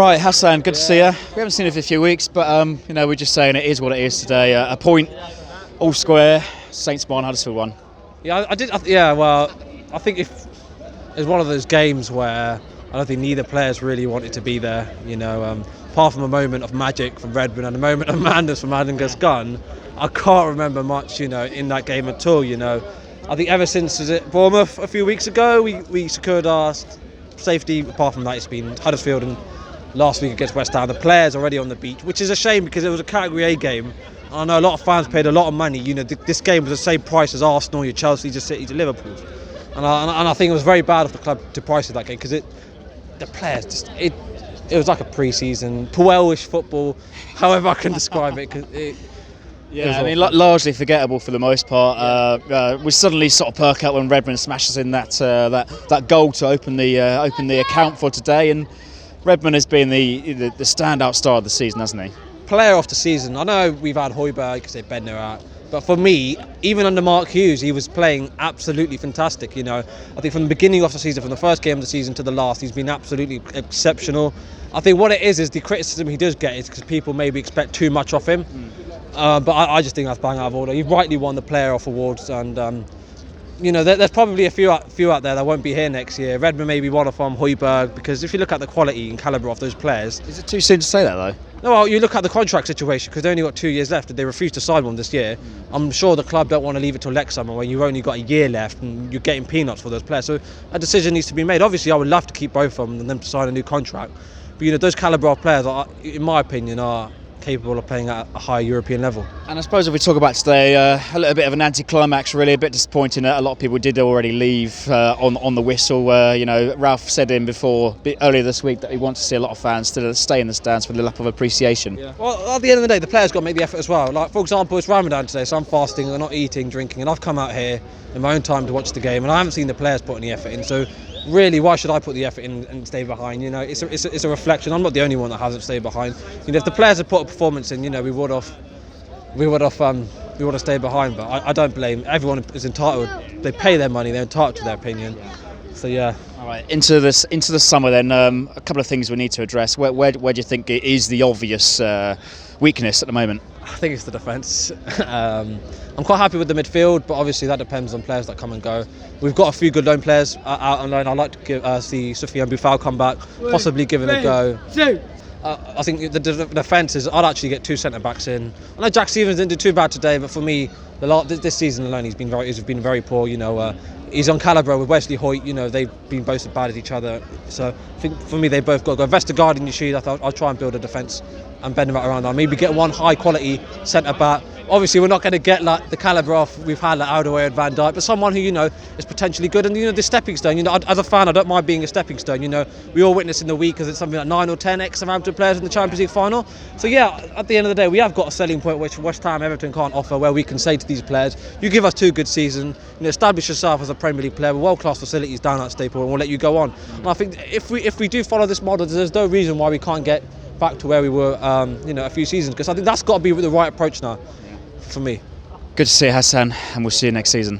Right, Hassan, good to see you. We haven't seen you for a few weeks, but we're just saying it is what it is today. A point, all square. Saints won, Huddersfield won. Yeah, I did. Well, I think if it's one of those games where I don't think neither players really wanted to be there. Apart from a moment of magic from Redmond and a moment of madness from Angus Gunn, I can't remember much, in that game at all. I think ever since Bournemouth a few weeks ago, we secured our safety. Apart from that, it's been Huddersfield and last week against West Ham. The players already on the beach, which is a shame because it was a Category A game. I know a lot of fans paid a lot of money. This game was the same price as Arsenal, your Chelsea, your City, to Liverpool. And I think it was very bad of the club to price it that game because the players it was like a pre-season Puel-ish football, however I can describe it. Largely forgettable for the most part. We suddenly sort of perk up when Redmond smashes in that goal to open the account for today, and Redmond has been the standout star of the season, hasn't he? Player of the season. I know we've had Højbjerg because they Bednar out, but for me, even under Mark Hughes, he was playing absolutely fantastic. I think from the beginning of the season, from the first game of the season to the last, he's been absolutely exceptional. I think what it is the criticism he does get is because people maybe expect too much of him. But I just think that's bang out of order. He rightly won the Player Off awards, and there's probably a few out there that won't be here next year. Redmond may be one of them, Højbjerg, because if you look at the quality and calibre of those players... Is it too soon to say that, though? No, well, you look at the contract situation, because they only got 2 years left and they refused to sign one this year. I'm sure the club don't want to leave it till next summer when you've only got a year left and you're getting peanuts for those players. So a decision needs to be made. Obviously, I would love to keep both of them and them to sign a new contract. But those calibre of players, in my opinion, are capable of playing at a higher European level. And I suppose if we talk about today, a little bit of an anti-climax, really, a bit disappointing that a lot of people did already leave on the whistle. Ralph said earlier this week that he wants to see a lot of fans to stay in the stands for the lap of appreciation. Yeah. Well, at the end of the day, the players got to make the effort as well. Like, for example, it's Ramadan today, so I'm fasting, I'm not eating, drinking, and I've come out here in my own time to watch the game, and I haven't seen the players put any effort in. So really, why should I put the effort in and stay behind? It's a reflection. I'm not the only one that hasn't stayed behind. If the players had put a performance in, we would have stayed behind. But I don't blame. Everyone is entitled. They pay their money. They're entitled to their opinion. So yeah. All right. Into the summer then. A couple of things we need to address. Where do you think is the obvious weakness at the moment? I think it's the defence. I'm quite happy with the midfield, but obviously that depends on players that come and go. We've got a few good loan players out on loan. I'd like to see Sofiane Boufal come back, possibly give it a go. I think the defence is, I'd actually get 2 centre-backs in. I know Jack Stevens didn't do too bad today, but for me, this season alone, he's been very poor. He's on calibre with Wesley Hoyt. They've been both bad at each other. So I think for me, they both got to go. Vestergaard and Yoshida, I'll try and build a defence and bend them around that. Maybe get one high-quality centre-back. Obviously, we're not going to get like the calibre we've had like Alderweireld and Van Dijk, but someone who is potentially good. And the stepping stone. As a fan, I don't mind being a stepping stone. We all witness in the week because it's something like 9 or 10 ex-Southampton players in the Champions League final. So yeah, at the end of the day, we have got a selling point which West Ham, Everton can't offer, where we can say to these players, "You give us 2 good seasons, establish yourself as a Premier League player with world-class facilities down at Staple, and we'll let you go on." And I think if we do follow this model, there's no reason why we can't get back to where we were, a few seasons. Because I think that's got to be the right approach now, for me. Good to see you, Hassan, and we'll see you next season.